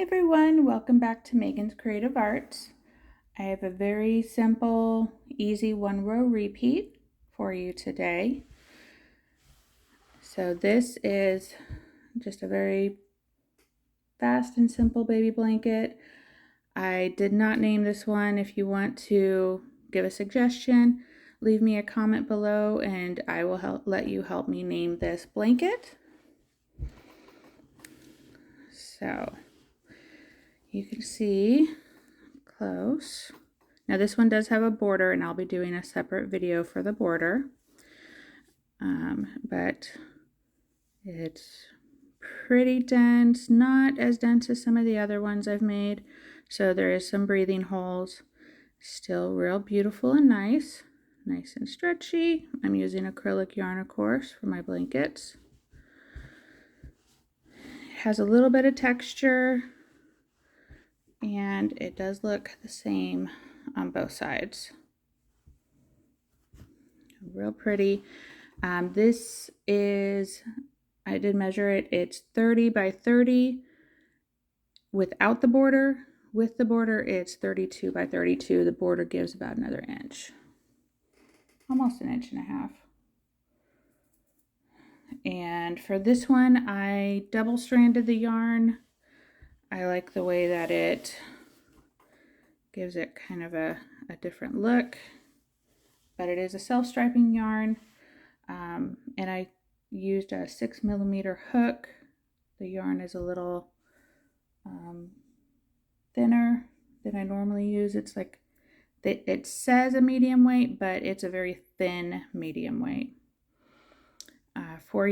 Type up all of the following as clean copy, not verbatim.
everyone, welcome back to Megan's Creative Arts. I have a very simple, easy one row repeat for you today. So this is just a very fast and simple baby blanket. I did not name this one. If you want to give a suggestion, leave me a comment below and I will let you help me name this blanket. So you can see close. Now this one does have a border and I'll be doing a separate video for the border. But it's pretty dense, not as dense as some of the other ones I've made. So there is some breathing holes. Still real beautiful and nice and stretchy. I'm using acrylic yarn, of course, for my blankets. It has a little bit of texture and it does look the same on both sides. Real pretty. This is, I did measure it, it's 30 by 30 without the border. With the border, it's 32 by 32. The border gives about another inch, almost an inch and a half. And for this one, I double stranded the yarn. I like the way that it gives it kind of a different look, but it is a self-striping yarn. And I used a 6mm hook. The yarn is a little thinner than I normally use. It's like, it says a medium weight, but it's a very thin medium weight. For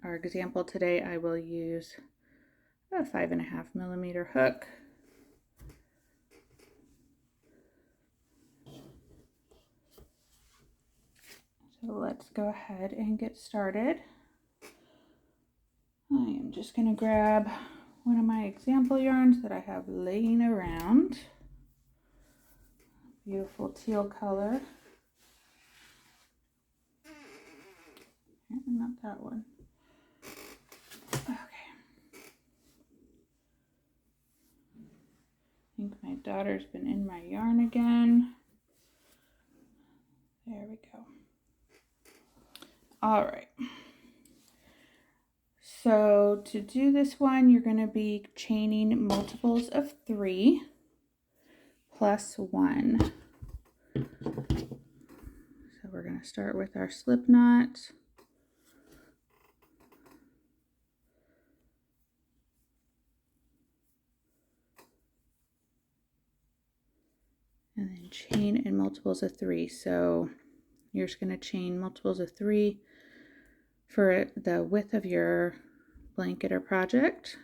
our example today, I will use a 5.5mm hook. So let's go ahead and get started. I am just going to grab one of my example yarns that I have laying around. Beautiful teal color. Not that one. Okay. I think my daughter's been in my yarn again. There we go. All right. So to do this one, you're going to be chaining multiples of 3 plus 1. So we're going to start with our slip knot. And then chain in multiples of 3. So you're just going to chain multiples of 3 for the width of your blanket or project.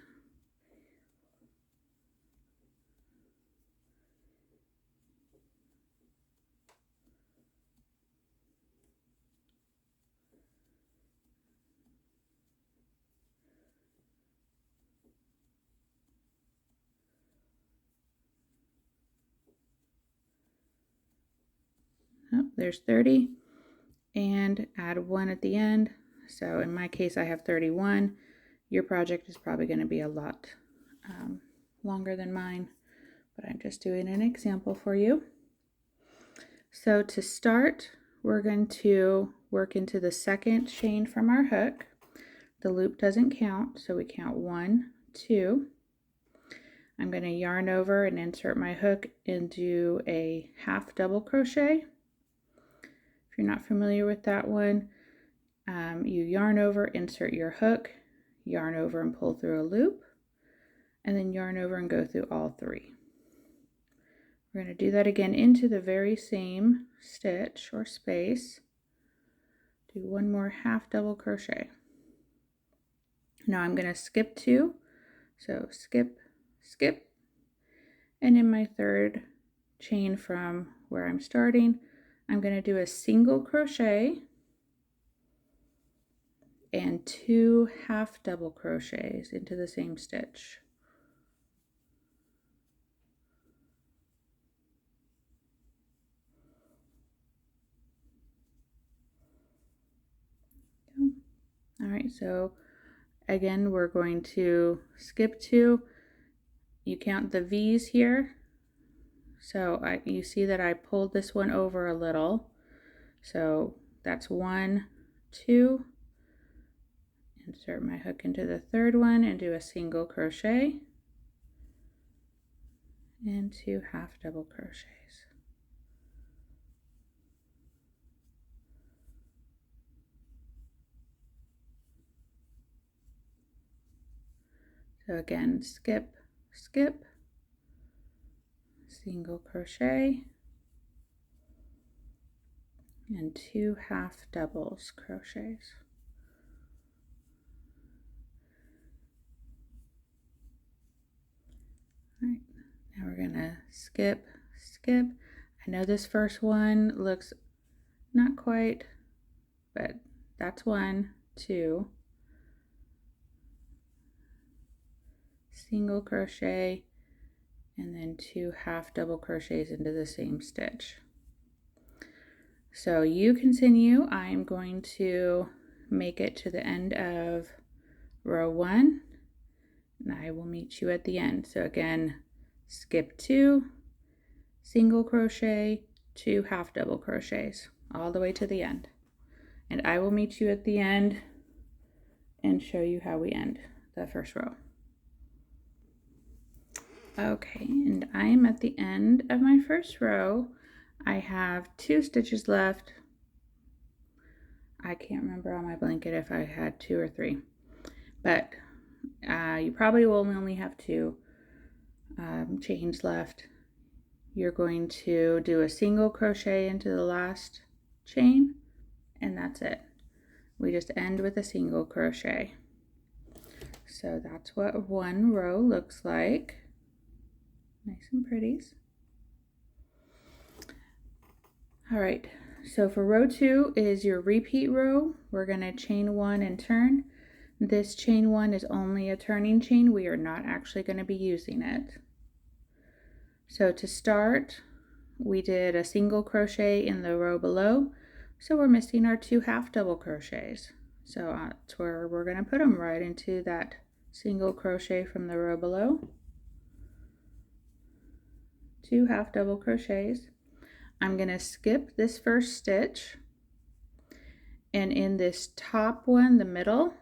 Oh, there's 30 and add 1 at the end. So in my case, I have 31. Your project is probably going to be a lot longer than mine, but I'm just doing an example for you. So to start, we're going to work into the second chain from our hook. The loop doesn't count, so we count 1, 2. I'm going to yarn over and insert my hook into a half double crochet. If you're not familiar with that one, you yarn over, insert your hook, yarn over and pull through a loop, and then yarn over and go through all 3. We're going to do that again into the very same stitch or space. Do one more half double crochet. Now I'm going to skip 2, so skip, skip, and in my third chain from where I'm starting, I'm going to do a single crochet and 2 half double crochets into the same stitch. All right, so again, we're going to skip 2 you count the V's here. So you see that I pulled this one over a little. So that's 1, 2. Insert my hook into the third one and do a single crochet and 2 half double crochets. So again, skip, skip, single crochet, and 2 half doubles crochets. All right, now we're gonna skip, skip. I know this first one looks not quite, but that's 1, 2, single crochet, and then 2 half double crochets into the same stitch. So you continue. I'm going to make it to the end of row 1, and I will meet you at the end. So again, skip 2, single crochet, 2 half double crochets all the way to the end. And I will meet you at the end and show you how we end the first row. Okay, and I am at the end of my first row. I have 2 stitches left. I can't remember on my blanket if I had 2 or 3, but you probably will only have 2 chains left. You're going to do a single crochet into the last chain, and that's it. We just end with a single crochet. So that's what one row looks like. Nice and pretty. All right, so for row 2 is your repeat row. We're going to chain 1 and turn. This chain 1 is only a turning chain. We are not actually going to be using it. So to start, we did a single crochet in the row below, so we're missing our 2 half double crochets. So that's where we're going to put them, right into that single crochet from the row below. 2 half double crochets. I'm going to skip this first stitch, and in this top one, the middle,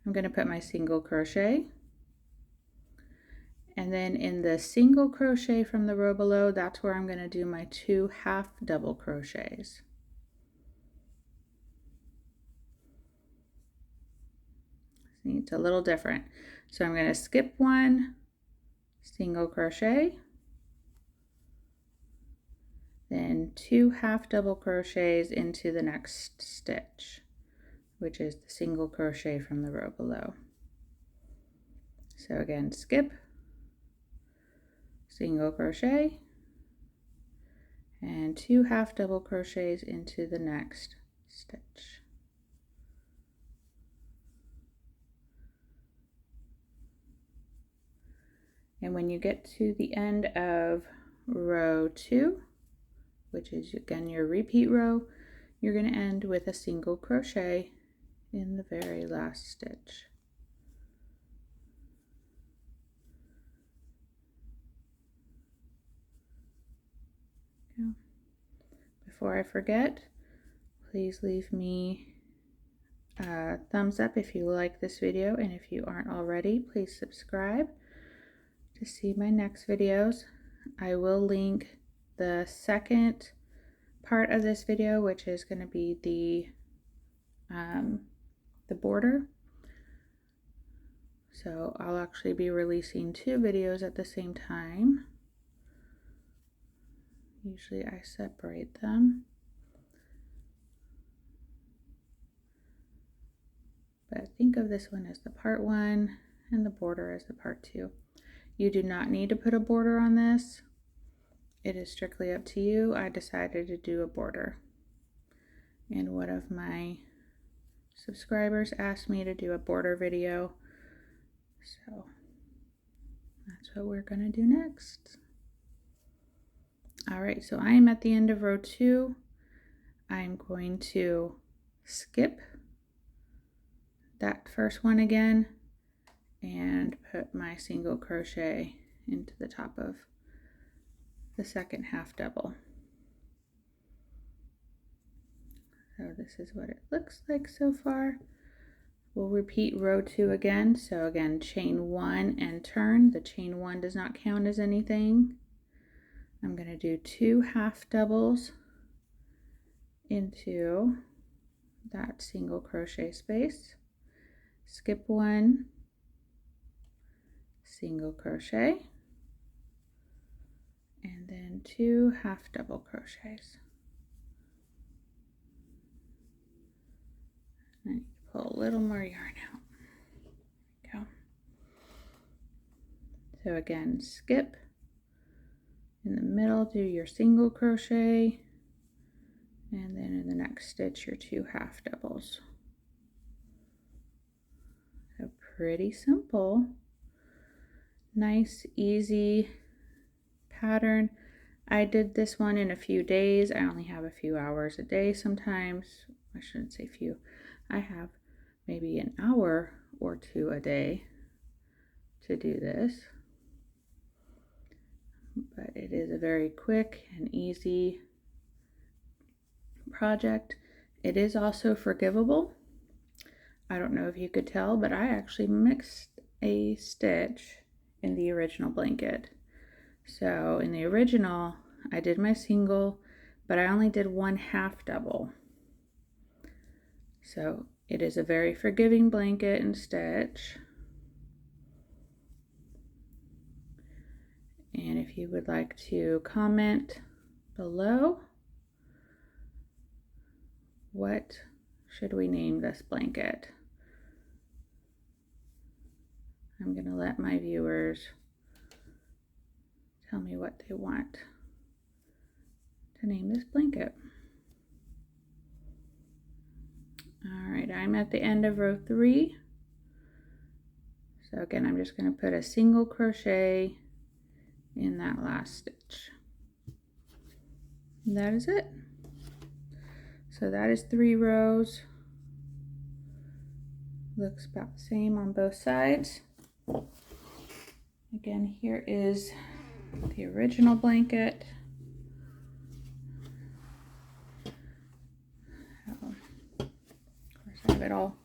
I'm going to put my single crochet, and then in the single crochet from the row below, that's where I'm going to do my 2 half double crochets. See, it's a little different. So I'm going to skip 1, single crochet, then 2 half double crochets into the next stitch, which is the single crochet from the row below. So again, skip, single crochet, and 2 half double crochets into the next stitch. And when you get to the end of row 2, which is again your repeat row, you're going to end with a single crochet in the very last stitch. Before I forget, please leave me a thumbs up if you like this video, and if you aren't already, please subscribe to see my next videos. I will link the second part of this video, which is going to be the border. So I'll actually be releasing 2 videos at the same time. Usually I separate them, but think of this one as the part 1 and the border as the part 2. You do not need to put a border on this. It is strictly up to you. I decided to do a border, and one of my subscribers asked me to do a border video, so that's what we're going to do next. All right, so I am at the end of row 2. I'm going to skip that first one again and put my single crochet into the top of the second half double. So this is what it looks like so far. We'll repeat row 2 again. So again, chain 1 and turn. The chain 1 does not count as anything. I'm going to do 2 half doubles into that single crochet space, skip 1, single crochet, and then 2 half double crochets. I need to pull a little more yarn out. There we go. So again, skip, in the middle do your single crochet, and then in the next stitch your 2 half doubles. So pretty simple, nice, easy pattern. I did this one in a few days. I only have a few hours a day sometimes. I shouldn't say few. I have maybe an hour or 2 a day to do this. But it is a very quick and easy project. It is also forgivable. I don't know if you could tell, but I actually mixed a stitch in the original blanket. So in the original, I did my single, but I only did 1 half double. So it is a very forgiving blanket and stitch. And if you would like to comment below, what should we name this blanket? I'm going to let my viewers tell me what they want to name this blanket. All right, I'm at the end of row 3. So again, I'm just going to put a single crochet in that last stitch. And that is it. So that is 3 rows. Looks about the same on both sides. Again, here is the original blanket. So, of course, I have it all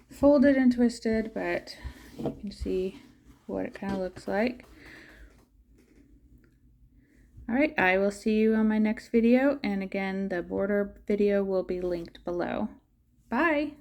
folded and twisted, but you can see what it kind of looks like. All right, I will see you on my next video, and again, the border video will be linked below. Bye!